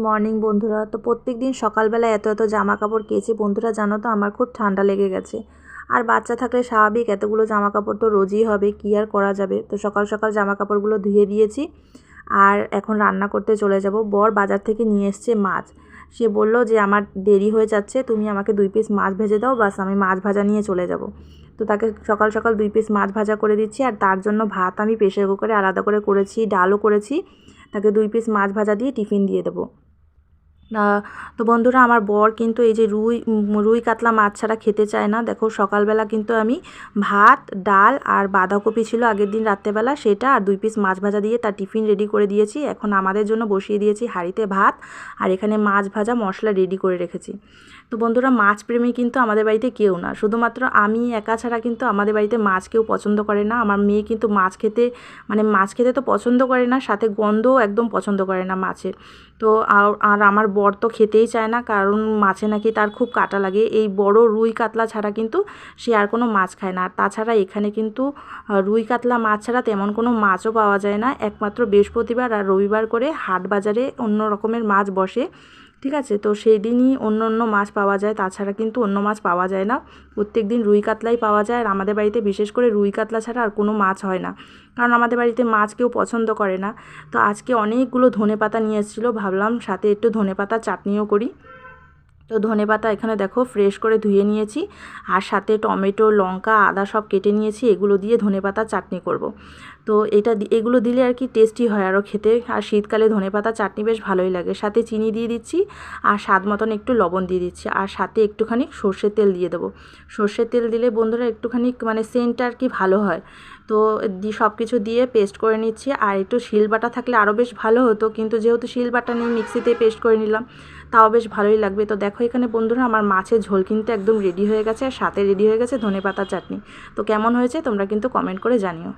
Morning বন্ধুরা। তো প্রত্যেক দিন সকালবেলা এত এত জামা কাপড় কেচে বন্ধুরা, জানো তো আমার খুব ঠান্ডা লেগে গেছে। আর বাচ্চা থাকলে স্বাভাবিক এতগুলো জামা কাপড় তো রোজই হবে, কী আর করা যাবে। তো সকাল সকাল জামা কাপড়গুলো ধুয়ে দিয়েছি আর এখন রান্না করতে চলে যাব। বর বাজার থেকে নিয়ে এসছে মাছ। সে বলল যে আমার দেরি হয়ে যাচ্ছে, তুমি আমাকে 2 পিস মাছ ভেজে দাও, বাস আমি মাছ ভাজা নিয়ে চলে যাব। তো তাকে সকাল সকাল 2 পিস মাছ ভাজা করে দিচ্ছি। আর তার জন্য ভাত আমি প্রেসার কুকারে আলাদা করে করেছি, ডালও করেছি। তাকে 2 পিস মাছ ভাজা দিয়ে টিফিন দিয়ে দেবো। তো বন্ধুরা, আমার বর কিন্তু এই যে রুই কাতলা মাছ ছাড়া খেতে চায় না। দেখো সকালবেলা কিন্তু আমি ভাত, ডাল আর বাঁধাকপি ছিল আগের দিন রাত্রেবেলা, সেটা আর 2 পিস মাছ ভাজা দিয়ে তার টিফিন রেডি করে দিয়েছি। এখন আমাদের জন্য বসিয়ে দিয়েছি হাঁড়িতে ভাত, আর এখানে মাছ ভাজা মশলা রেডি করে রেখেছি। তো বন্ধুরা, মাছ প্রেমী কিন্তু আমাদের বাড়িতে কেউ না, শুধুমাত্র আমি একা ছাড়া কিন্তু আমাদের বাড়িতে মাছ কেউ পছন্দ করে না। আমার মেয়ে কিন্তু মাছ খেতে তো পছন্দ করে না, সাথে গন্ধও একদম পছন্দ করে না মাছের। তো আর আমার বর তো খেতেই চায় না, কারণ মাছে নাকি তার খুব কাঁটা লাগে। এই বড় রুই কাতলা ছাড়া কিন্তু সে আর কোনো মাছ খায় না। আর তাছাড়া এখানে কিন্তু রুই কাতলা মাছ ছাড়া তেমন কোনো মাছও পাওয়া যায় না। একমাত্র বৃহস্পতিবার আর রবিবার করে হাট বাজারে অন্য রকমের মাছ বসে, ঠিক আছে। তো সেই দিনই অন্য অন্য মাছ পাওয়া যায়, তাছাড়া কিন্তু অন্য মাছ পাওয়া যায় না। প্রত্যেক দিন রুই কাতলাই পাওয়া যায়। আর আমাদের বাড়িতে বিশেষ করে রুই কাতলা ছাড়া আর কোনো মাছ হয় না, কারণ আমাদের বাড়িতে মাছ কেউ পছন্দ করে না। তো আজকে অনেকগুলো ধনেপাতা নিয়ে এসেছিলো, ভাবলাম সাথে একটু ধনেপাতা চাটনিও করি। তো ধনেপাতা এখানে দেখো ফ্রেশ করে ধুয়ে নিয়েছি, আর সাথে টমেটো, লঙ্কা, আদা সব কেটে নিয়েছি। এগুলো দিয়ে ধনেপাতা চাটনি করব। তো এগুলো দিলে আর কি টেস্টি হয় আরও খেতে। আর শীতকালে ধনেপাতা চাটনি বেশ ভালোই লাগে। সাথে চিনি দিয়ে দিচ্ছি, আর স্বাদ মতন একটু লবণ দিয়ে দিচ্ছি, আর সাথে একটুখানি সর্ষের তেল দিয়ে দেবো। সর্ষের তেল দিলে বন্ধুরা একটুখানি সেন্টটা আর কি ভালো হয়। তো সব কিছু দিয়ে পেস্ট করে নিচ্ছি। আর একটু শিলবাটা থাকলে আরও বেশ ভালো হতো, কিন্তু যেহেতু শিলবাটা নেই, মিক্সিতে পেস্ট করে নিলাম, তাও বেশ ভালোই লাগবে। তো দেখো এখানে বন্ধুরা, আমার মাছের ঝোল কিন্তু একদম রেডি হয়ে গেছে, আর সাথে রেডি হয়ে গেছে ধনেপাতা চাটনি। তো কেমন হয়েছে তোমরা কিন্তু কমেন্ট করে জানিও।